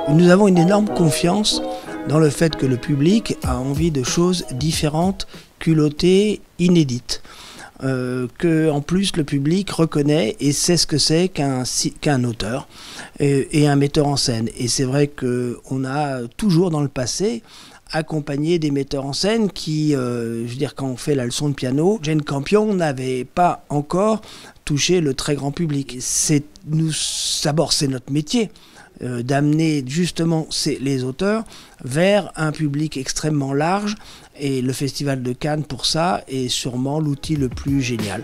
Nous avons une énorme confiance dans le fait que le public a envie de choses différentes, culottées, inédites. Que en plus le public reconnaît et sait ce que c'est qu'un auteur et un metteur en scène. Et c'est vrai qu'on a toujours dans le passé accompagné des metteurs en scène qui, je veux dire, quand on fait la leçon de piano, Jane Campion n'avait pas encore touché le très grand public. D'abord, c'est notre métier. D'amener justement les auteurs vers un public extrêmement large, et le Festival de Cannes pour ça est sûrement l'outil le plus génial.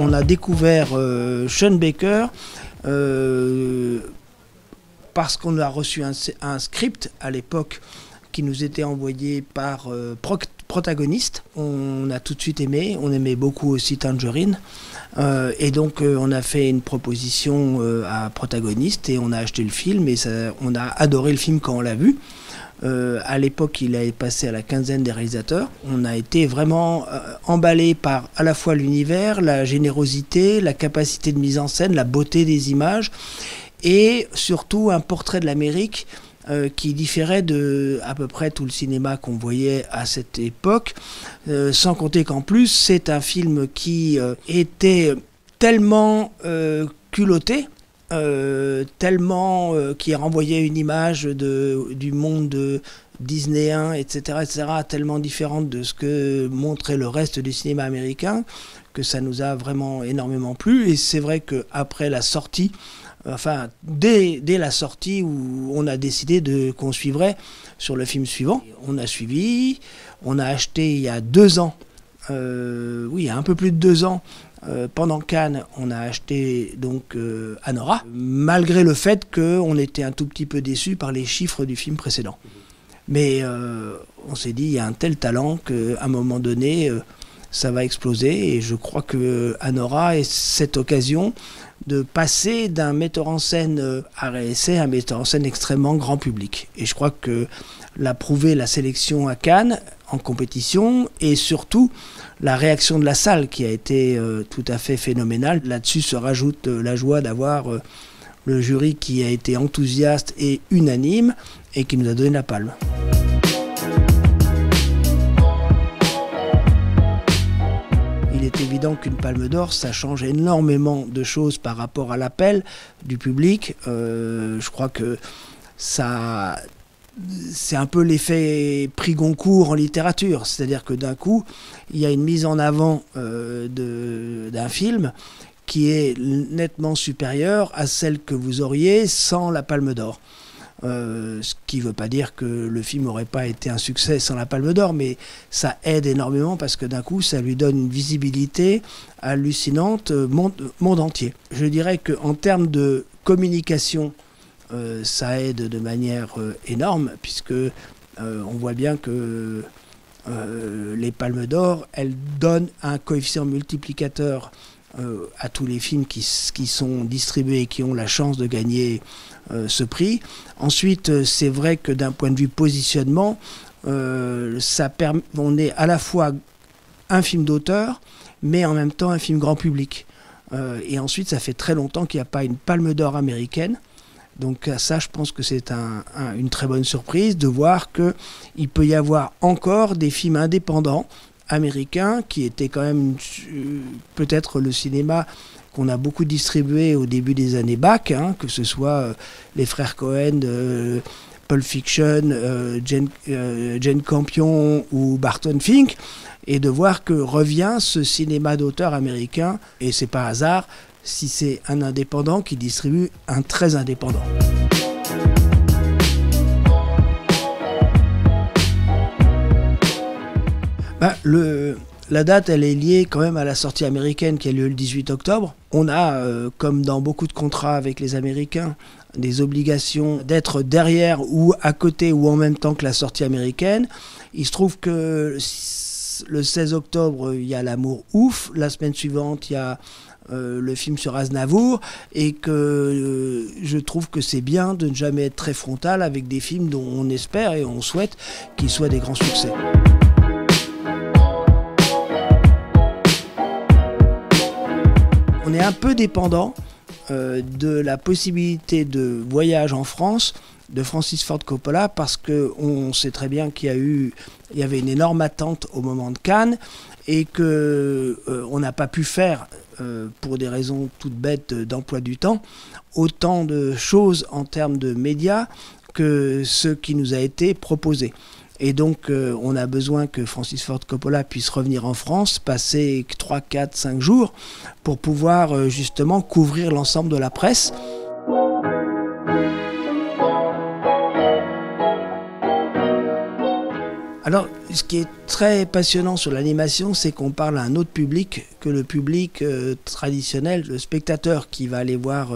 On a découvert Sean Baker parce qu'on a reçu un script à l'époque qui nous était envoyé par Protagoniste. On a tout de suite aimé, on aimait beaucoup aussi Tangerine, et donc on a fait une proposition à Protagoniste et on a acheté le film et on a adoré le film quand on l'a vu. À l'époque, il est passé à la quinzaine des réalisateurs. On a été vraiment emballé par à la fois l'univers, la générosité, la capacité de mise en scène, la beauté des images et surtout un portrait de l'Amérique qui différait de à peu près tout le cinéma qu'on voyait à cette époque, sans compter qu'en plus c'est un film qui était tellement culotté, qui renvoyait une image du monde disneyen, etc., tellement différente de ce que montrait le reste du cinéma américain, que ça nous a vraiment énormément plu. Et c'est vrai qu'après la sortie, enfin, dès la sortie où on a décidé qu'on suivrait sur le film suivant, on a suivi, on a acheté il y a 2 ans, il y a un peu plus de 2 ans, pendant Cannes, on a acheté donc Anora, malgré le fait qu'on était un tout petit peu déçus par les chiffres du film précédent. Mais on s'est dit, il y a un tel talent qu'à un moment donné, ça va exploser. Et je crois que Anora est cette occasion de passer d'un metteur en scène à un metteur en scène extrêmement grand public. Et je crois que l'a prouvé la sélection à Cannes en compétition et surtout la réaction de la salle qui a été tout à fait phénoménale. Là-dessus se rajoute la joie d'avoir le jury qui a été enthousiaste et unanime et qui nous a donné la palme. Il est évident qu'une palme d'or, ça change énormément de choses par rapport à l'appel du public. Je crois que ça... C'est un peu l'effet prix Goncourt en littérature, c'est-à-dire que d'un coup, il y a une mise en avant d'un film qui est nettement supérieure à celle que vous auriez sans la Palme d'Or. Ce qui ne veut pas dire que le film n'aurait pas été un succès sans la Palme d'Or, mais ça aide énormément parce que d'un coup, ça lui donne une visibilité hallucinante monde entier. Je dirais qu'en termes de communication, ça aide de manière énorme, puisque on voit bien que les Palmes d'Or, elles donnent un coefficient multiplicateur à tous les films qui sont distribués et qui ont la chance de gagner ce prix. Ensuite, c'est vrai que d'un point de vue positionnement, on est à la fois un film d'auteur, mais en même temps un film grand public. Et ensuite, ça fait très longtemps qu'il n'y a pas une Palme d'Or américaine. Donc ça, je pense que c'est une très bonne surprise de voir qu'il peut y avoir encore des films indépendants américains qui étaient quand même peut-être le cinéma qu'on a beaucoup distribué au début des années bac, que ce soit les frères Cohen, Pulp Fiction, Jane Campion ou Barton Fink, et de voir que revient ce cinéma d'auteur américain, et c'est pas hasard si c'est un indépendant qui distribue un très indépendant. La date, elle est liée quand même à la sortie américaine qui a lieu le 18 octobre. On a, comme dans beaucoup de contrats avec les Américains, des obligations d'être derrière ou à côté ou en même temps que la sortie américaine. Il se trouve que le 16 octobre, il y a L'amour ouf. La semaine suivante, il y a le film sur Aznavour, et que je trouve que c'est bien de ne jamais être très frontal avec des films dont on espère et on souhaite qu'ils soient des grands succès. On est un peu dépendant de la possibilité de voyage en France de Francis Ford Coppola, parce qu'on sait très bien qu'il y avait une énorme attente au moment de Cannes, et qu'on n'a pas pu faire, pour des raisons toutes bêtes d'emploi du temps, autant de choses en termes de médias que ce qui nous a été proposé. Et donc on a besoin que Francis Ford Coppola puisse revenir en France, passer 3, 4, 5 jours pour pouvoir justement couvrir l'ensemble de la presse. Alors, ce qui est très passionnant sur l'animation, c'est qu'on parle à un autre public que le public traditionnel, le spectateur qui va aller voir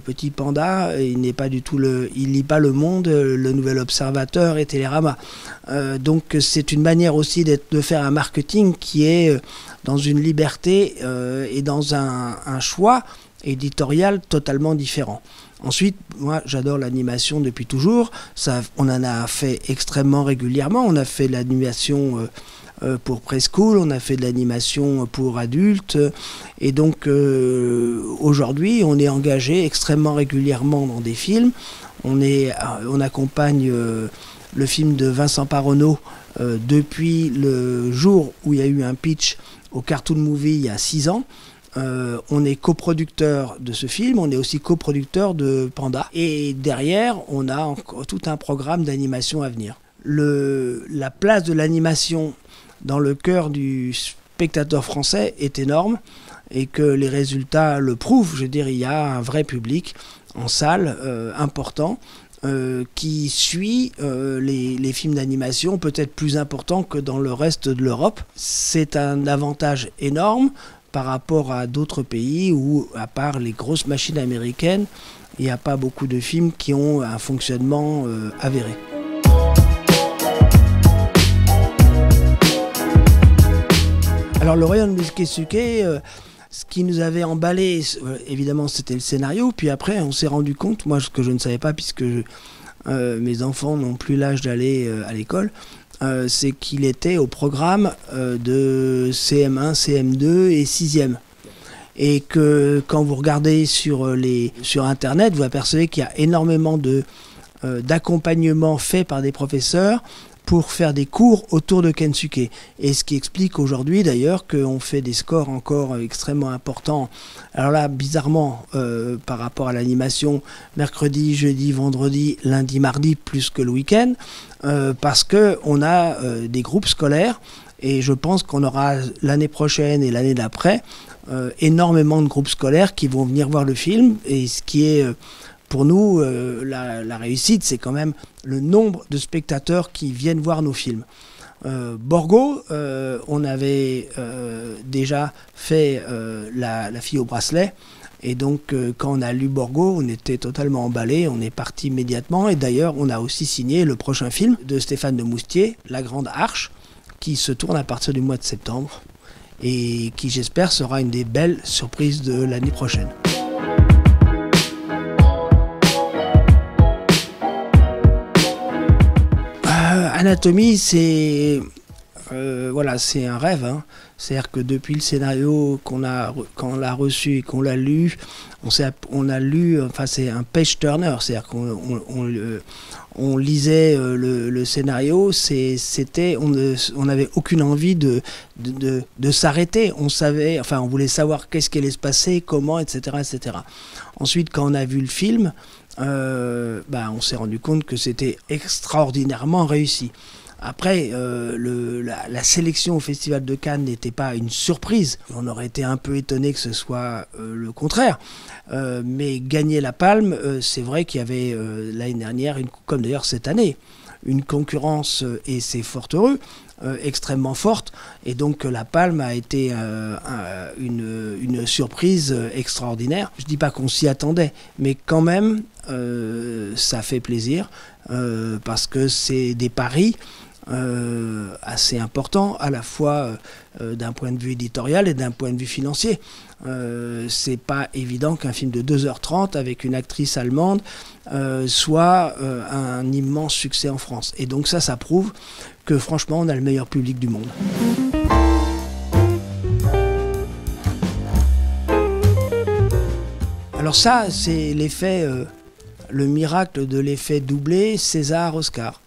Petit Panda. Il n'est pas du tout il lit pas Le Monde, Le Nouvel Observateur et Télérama. Donc c'est une manière aussi de faire un marketing qui est dans une liberté et dans un choix éditorial totalement différent. Ensuite, moi j'adore l'animation depuis toujours. On en a fait extrêmement régulièrement. On a fait de l'animation pour preschool, on a fait de l'animation pour adultes, et donc aujourd'hui on est engagé extrêmement régulièrement dans des films. On accompagne le film de Vincent Paronneau depuis le jour où il y a eu un pitch au Cartoon Movie il y a 6 ans. On est coproducteur de ce film, on est aussi coproducteur de Panda, et derrière on a encore tout un programme d'animation à venir. La place de l'animation dans le cœur du spectateur français est énorme, et que les résultats le prouvent. Je veux dire, il y a un vrai public en salle important qui suit les films d'animation, peut-être plus important que dans le reste de l'Europe. C'est un avantage énorme par rapport à d'autres pays où, à part les grosses machines américaines, il n'y a pas beaucoup de films qui ont un fonctionnement avéré. Alors le Royaume de Keisuke, ce qui nous avait emballé, évidemment c'était le scénario, puis après on s'est rendu compte, moi ce que je ne savais pas puisque mes enfants n'ont plus l'âge d'aller à l'école, c'est qu'il était au programme de CM1, CM2 et 6e. Et que quand vous regardez sur Internet, vous apercevez qu'il y a énormément d'accompagnement fait par des professeurs pour faire des cours autour de Kensuke. Et ce qui explique aujourd'hui d'ailleurs qu'on fait des scores encore extrêmement importants. Alors là, bizarrement, par rapport à l'animation, mercredi, jeudi, vendredi, lundi, mardi, plus que le week-end, parce qu'on a des groupes scolaires, et je pense qu'on aura l'année prochaine et l'année d'après énormément de groupes scolaires qui vont venir voir le film. Et ce qui est pour nous la réussite, c'est quand même le nombre de spectateurs qui viennent voir nos films. Borgo, on avait déjà fait la fille au bracelet, et donc quand on a lu Borgo, on était totalement emballé, on est parti immédiatement, et d'ailleurs on a aussi signé le prochain film de Stéphane de Moustier, La Grande Arche, qui se tourne à partir du mois de septembre, et qui j'espère sera une des belles surprises de l'année prochaine. Anatomie, c'est voilà, c'est un rêve, hein. C'est-à-dire que depuis le scénario quand on l'a reçu et qu'on l'a lu, on a lu, enfin c'est un page turner, c'est-à-dire qu'on lisait le scénario, on n'avait aucune envie de s'arrêter. On savait, enfin on voulait savoir qu'est-ce qui allait se passer, comment, etc., etc. Ensuite, quand on a vu le film, on s'est rendu compte que c'était extraordinairement réussi. Après, la sélection au Festival de Cannes n'était pas une surprise. On aurait été un peu étonné que ce soit le contraire. Mais gagner la Palme, c'est vrai qu'il y avait l'année dernière, comme d'ailleurs cette année, une concurrence, et c'est fort heureux, extrêmement forte. Et donc la Palme a été une surprise extraordinaire. Je ne dis pas qu'on s'y attendait, mais quand même, ça fait plaisir, parce que c'est des paris assez important, à la fois d'un point de vue éditorial et d'un point de vue financier. C'est pas évident qu'un film de 2h30 avec une actrice allemande soit un immense succès en France. Et donc ça prouve que franchement on a le meilleur public du monde. Alors ça, c'est l'effet, le miracle de l'effet doublé César-Oscar.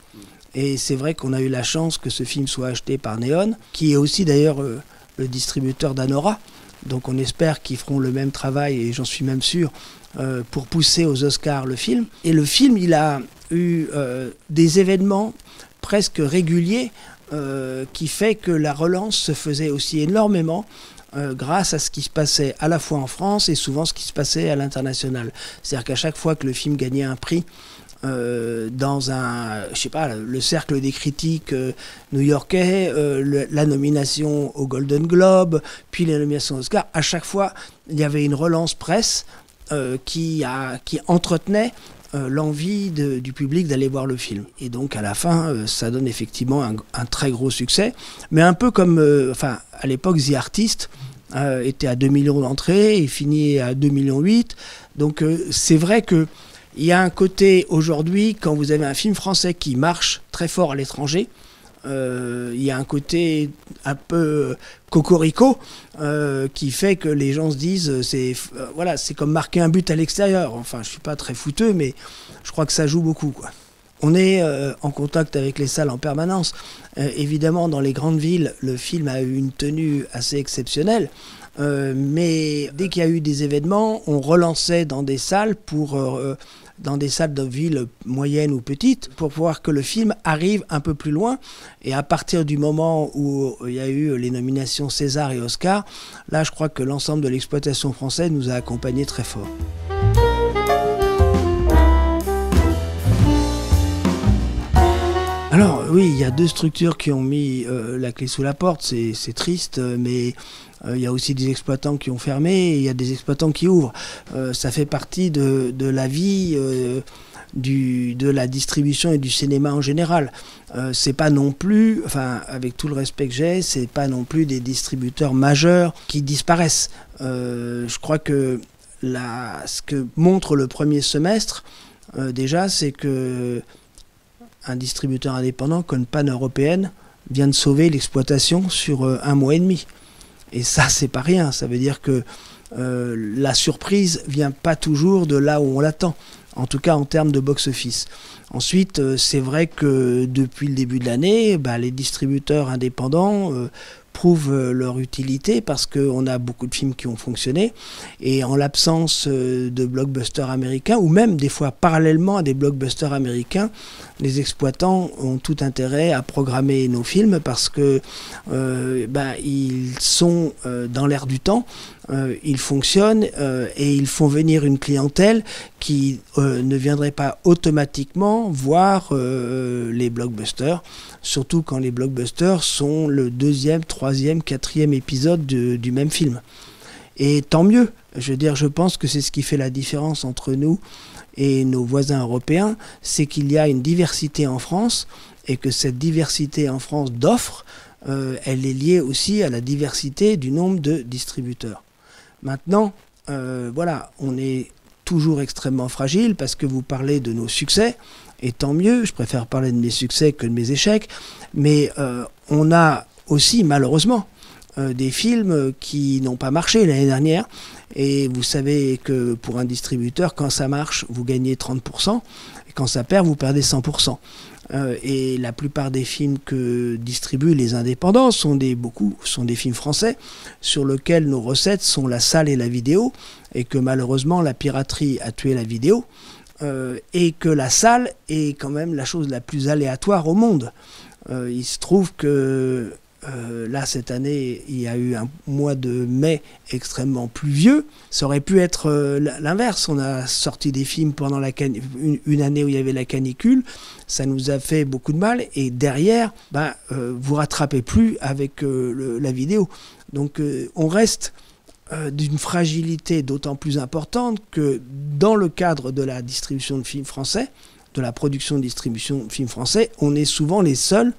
Et c'est vrai qu'on a eu la chance que ce film soit acheté par Neon, qui est aussi d'ailleurs le distributeur d'Anora. Donc on espère qu'ils feront le même travail, et j'en suis même sûr, pour pousser aux Oscars le film. Et le film, il a eu des événements presque réguliers qui fait que la relance se faisait aussi énormément grâce à ce qui se passait à la fois en France et souvent ce qui se passait à l'international. C'est-à-dire qu'à chaque fois que le film gagnait un prix, dans le cercle des critiques new-yorkais, la nomination au Golden Globe, puis les nominations Oscar, à chaque fois, il y avait une relance presse qui entretenait l'envie du public d'aller voir le film. Et donc, à la fin, ça donne effectivement un très gros succès. Mais un peu comme, à l'époque, The Artist était à 2 millions d'entrées, il finit à 2,8 millions. Donc, c'est vrai que il y a un côté aujourd'hui, quand vous avez un film français qui marche très fort à l'étranger, il y a un côté un peu cocorico qui fait que les gens se disent c'est comme marquer un but à l'extérieur. Enfin, je suis pas très fouteux, mais je crois que ça joue beaucoup, quoi. On est en contact avec les salles en permanence. Évidemment, dans les grandes villes, le film a eu une tenue assez exceptionnelle. Mais dès qu'il y a eu des événements, on relançait dans des salles dans des salles de villes moyennes ou petites pour voir que le film arrive un peu plus loin. Et à partir du moment où il y a eu les nominations César et Oscar, là je crois que l'ensemble de l'exploitation française nous a accompagnés très fort. Alors oui, il y a 2 structures qui ont mis la clé sous la porte, c'est triste, mais il y a aussi des exploitants qui ont fermé, et il y a des exploitants qui ouvrent. Ça fait partie de la vie de la distribution et du cinéma en général. C'est pas non plus, avec tout le respect que j'ai, c'est pas non plus des distributeurs majeurs qui disparaissent. Je crois que ce que montre le premier semestre, déjà, c'est que un distributeur indépendant comme Pan Européenne vient de sauver l'exploitation sur 1 mois et demi. Et ça, c'est pas rien. Ça veut dire que la surprise vient pas toujours de là où on l'attend, en tout cas en termes de box-office. Ensuite, c'est vrai que depuis le début de l'année, les distributeurs indépendants prouvent leur utilité parce qu'on a beaucoup de films qui ont fonctionné, et en l'absence de blockbusters américains, ou même des fois parallèlement à des blockbusters américains, les exploitants ont tout intérêt à programmer nos films parce que ils sont dans l'air du temps, ils fonctionnent et ils font venir une clientèle qui ne viendrait pas automatiquement voir les blockbusters, surtout quand les blockbusters sont le 2e, 3e, 4e épisode du même film. Et tant mieux, je pense que c'est ce qui fait la différence entre nous et nos voisins européens, c'est qu'il y a une diversité en France, et que cette diversité en France d'offres, elle est liée aussi à la diversité du nombre de distributeurs. Maintenant, on est toujours extrêmement fragile parce que vous parlez de nos succès, et tant mieux, je préfère parler de mes succès que de mes échecs, mais on a aussi malheureusement des films qui n'ont pas marché l'année dernière, et vous savez que pour un distributeur, quand ça marche, vous gagnez 30%, et quand ça perd, vous perdez 100%. Et la plupart des films que distribuent les indépendants sont des films français sur lesquels nos recettes sont la salle et la vidéo, et que malheureusement la piraterie a tué la vidéo, et que la salle est quand même la chose la plus aléatoire au monde. Il se trouve que là, cette année, il y a eu un mois de mai extrêmement pluvieux. Ça aurait pu être l'inverse. On a sorti des films pendant une année où il y avait la canicule. Ça nous a fait beaucoup de mal. Et derrière, vous rattrapez plus avec la vidéo. Donc, on reste d'une fragilité d'autant plus importante que dans le cadre de la distribution de films français, de la production et distribution de films français, on est souvent les seuls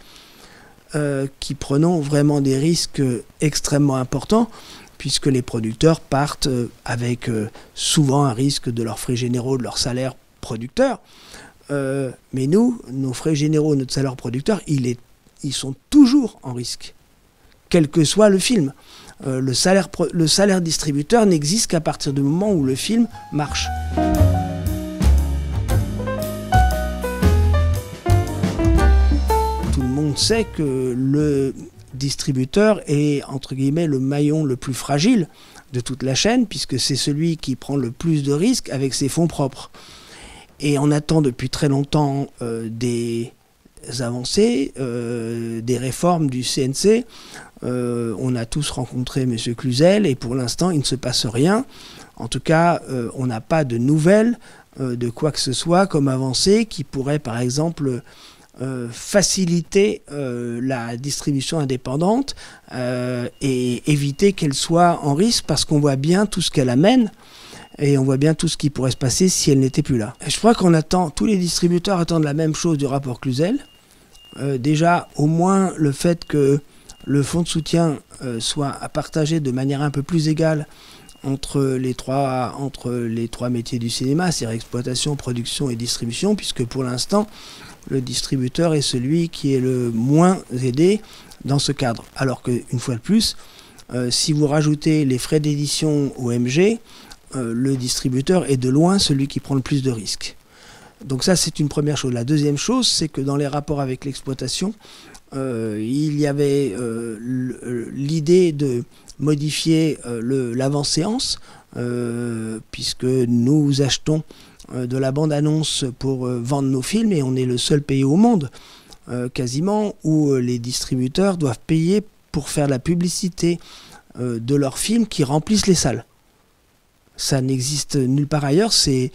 qui prenons vraiment des risques extrêmement importants, puisque les producteurs partent avec souvent un risque de leurs frais généraux, de leur salaire producteur. Mais nous, nos frais généraux, notre salaire producteur, ils sont toujours en risque, quel que soit le film. Le salaire distributeur n'existe qu'à partir du moment où le film marche. Tout le monde sait que le distributeur est, entre guillemets, le maillon le plus fragile de toute la chaîne, puisque c'est celui qui prend le plus de risques avec ses fonds propres. Et on attend depuis très longtemps des avancées, des réformes du CNC. On a tous rencontré M. Cluzel et pour l'instant, il ne se passe rien. En tout cas, on n'a pas de nouvelles de quoi que ce soit comme avancée qui pourrait, par exemple, faciliter la distribution indépendante et éviter qu'elle soit en risque, parce qu'on voit bien tout ce qu'elle amène. Et on voit bien tout ce qui pourrait se passer si elle n'était plus là. Et je crois tous les distributeurs attendent la même chose du rapport Cluzel. Déjà, au moins, le fait que le fonds de soutien soit à partager de manière un peu plus égale entre les trois métiers du cinéma, c'est-à-dire exploitation, production et distribution, puisque pour l'instant, le distributeur est celui qui est le moins aidé dans ce cadre. Alors qu'une fois de plus, si vous rajoutez les frais d'édition au MG, le distributeur est de loin celui qui prend le plus de risques. Donc ça, c'est une première chose. La deuxième chose, c'est que dans les rapports avec l'exploitation, il y avait l'idée de modifier l'avant-séance, puisque nous achetons de la bande-annonce pour vendre nos films, et on est le seul pays au monde, quasiment, où les distributeurs doivent payer pour faire la publicité de leurs films qui remplissent les salles. Ça n'existe nulle part ailleurs, c'est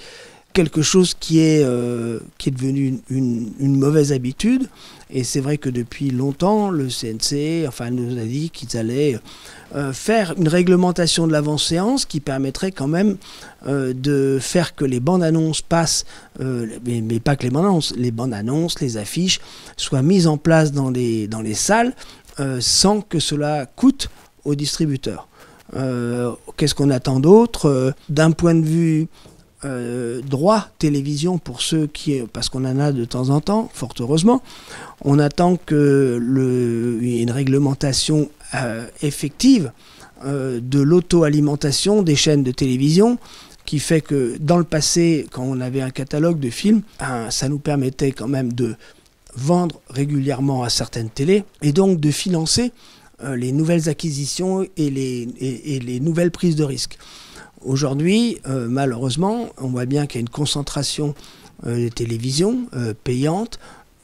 quelque chose qui est devenu une mauvaise habitude, et c'est vrai que depuis longtemps, le CNC nous a dit qu'ils allaient faire une réglementation de l'avant-séance qui permettrait quand même de faire que les bandes-annonces passent, mais pas que les bandes-annonces, les affiches soient mises en place dans les salles sans que cela coûte aux distributeurs. Qu'est-ce qu'on attend d'autre d'un point de vue droit télévision pour ceux parce qu'on en a de temps en temps, fort heureusement, on attend qu'il y ait une réglementation effective de l'auto-alimentation des chaînes de télévision, qui fait que dans le passé, quand on avait un catalogue de films, ça nous permettait quand même de vendre régulièrement à certaines télés et donc de financer les nouvelles acquisitions et les nouvelles prises de risques. Aujourd'hui, malheureusement, on voit bien qu'il y a une concentration des télévisions payantes.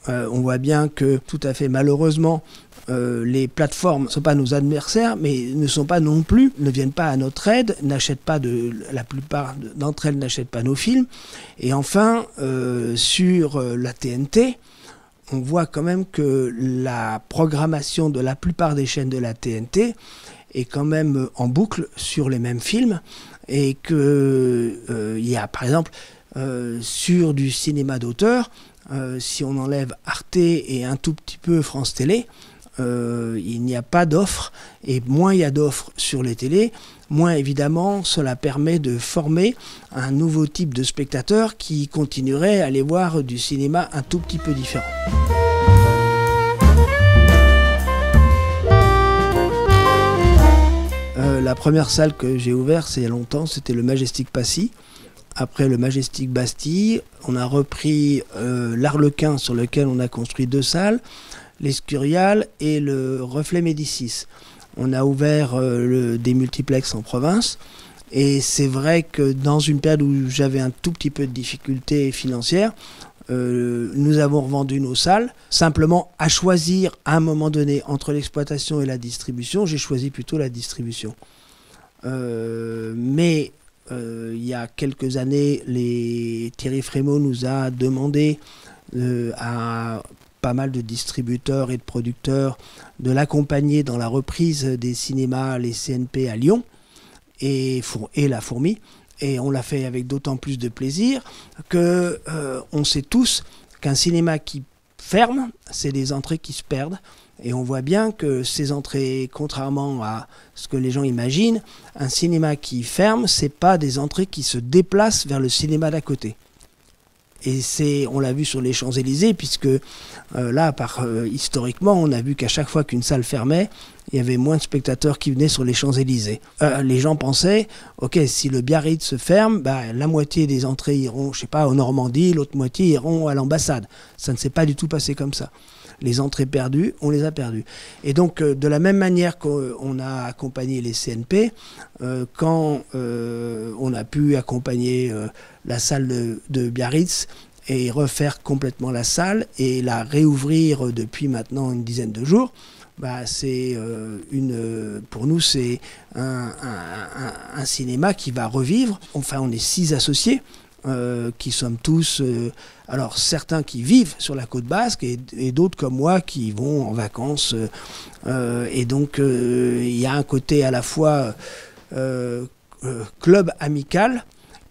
On voit bien que, tout à fait malheureusement, les plateformes ne sont pas nos adversaires, mais ne viennent pas à notre aide, la plupart d'entre elles n'achètent pas nos films. Et enfin, sur la TNT, on voit quand même que la programmation de la plupart des chaînes de la TNT est quand même en boucle sur les mêmes films, et qu'il y a par exemple sur du cinéma d'auteur, si on enlève Arte et un tout petit peu France Télé, il n'y a pas d'offres, et moins il y a d'offres sur les télés, moins évidemment cela permet de former un nouveau type de spectateur qui continuerait à aller voir du cinéma un tout petit peu différent. La première salle que j'ai ouverte, c'est il y a longtemps, c'était le Majestic Passy. Après le Majestic Bastille, on a repris l'Arlequin, sur lequel on a construit 2 salles, l'Escurial et le Reflet Médicis. On a ouvert des multiplexes en province, et c'est vrai que dans une période où j'avais un tout petit peu de difficultés financières, nous avons revendu nos salles. Simplement, à choisir à un moment donné entre l'exploitation et la distribution, j'ai choisi plutôt la distribution. Mais il y a quelques années, Thierry Frémaux nous a demandé à pas mal de distributeurs et de producteurs de l'accompagner dans la reprise des cinémas, les CNP à Lyon et la Fourmi. Et on l'a fait avec d'autant plus de plaisir que on sait tous qu'un cinéma qui ferment, c'est des entrées qui se perdent. Et on voit bien que ces entrées, contrairement à ce que les gens imaginent, un cinéma qui ferme, c'est pas des entrées qui se déplacent vers le cinéma d'à côté. Et on l'a vu sur les Champs-Élysées, puisque historiquement, on a vu qu'à chaque fois qu'une salle fermait, il y avait moins de spectateurs qui venaient sur les Champs-Élysées. Les gens pensaient, ok, si le Biarritz se ferme, la moitié des entrées iront, je sais pas, en Normandie, l'autre moitié iront à l'ambassade. Ça ne s'est pas du tout passé comme ça. Les entrées perdues, on les a perdues. Et donc, de la même manière qu'on a accompagné les CNP, quand on a pu accompagner la salle de Biarritz et refaire complètement la salle et la réouvrir depuis maintenant une dizaine de jours, pour nous, c'est un cinéma qui va revivre. Enfin, on est 6 associés. Qui sommes tous, alors certains qui vivent sur la côte basque et d'autres comme moi qui vont en vacances. Et donc il y a un côté à la fois club amical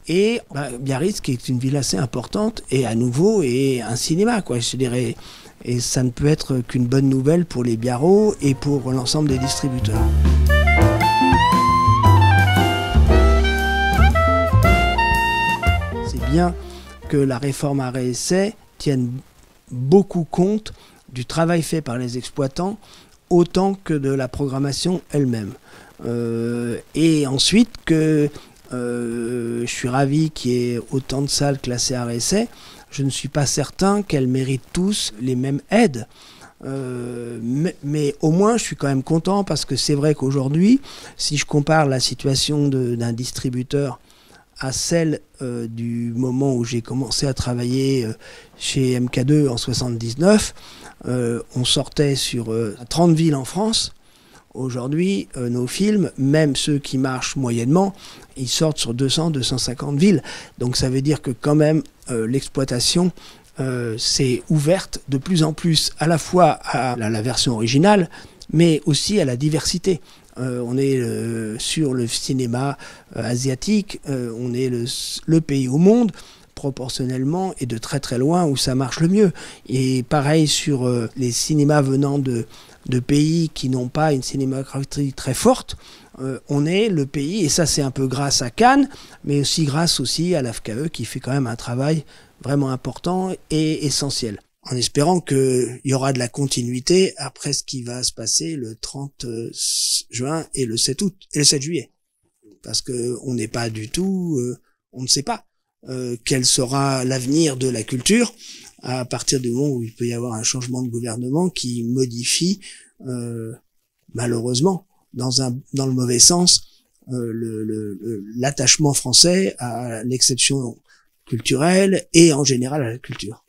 et Biarritz qui est une ville assez importante et à nouveau et un cinéma, quoi, je dirais. Et ça ne peut être qu'une bonne nouvelle pour les Biarros et pour l'ensemble des distributeurs. Bien que la réforme arrêt-essai tienne beaucoup compte du travail fait par les exploitants autant que de la programmation elle-même. Et ensuite que je suis ravi qu'il y ait autant de salles classées arrêt-essai. Je ne suis pas certain qu'elles méritent tous les mêmes aides. Mais au moins je suis quand même content parce que c'est vrai qu'aujourd'hui, si je compare la situation d'un distributeur à celle du moment où j'ai commencé à travailler chez MK2 en 79, on sortait sur 30 villes en France. Aujourd'hui, nos films, même ceux qui marchent moyennement, ils sortent sur 200-250 villes. Donc ça veut dire que quand même l'exploitation s'est ouverte de plus en plus à la fois à la version originale, mais aussi à la diversité. On est sur le cinéma asiatique, on est le pays au monde proportionnellement et de très très loin où ça marche le mieux. Et pareil sur les cinémas venant de pays qui n'ont pas une cinématographie très forte, on est le pays, et ça c'est un peu grâce à Cannes, mais aussi grâce à l'AFKE qui fait quand même un travail vraiment important et essentiel. En espérant qu'il y aura de la continuité après ce qui va se passer le 30 juin et le 7 août et le 7 juillet. Parce que on n'est pas du tout, on ne sait pas quel sera l'avenir de la culture à partir du moment où il peut y avoir un changement de gouvernement qui modifie, malheureusement, dans le mauvais sens, l'attachement français à l'exception culturelle et en général à la culture.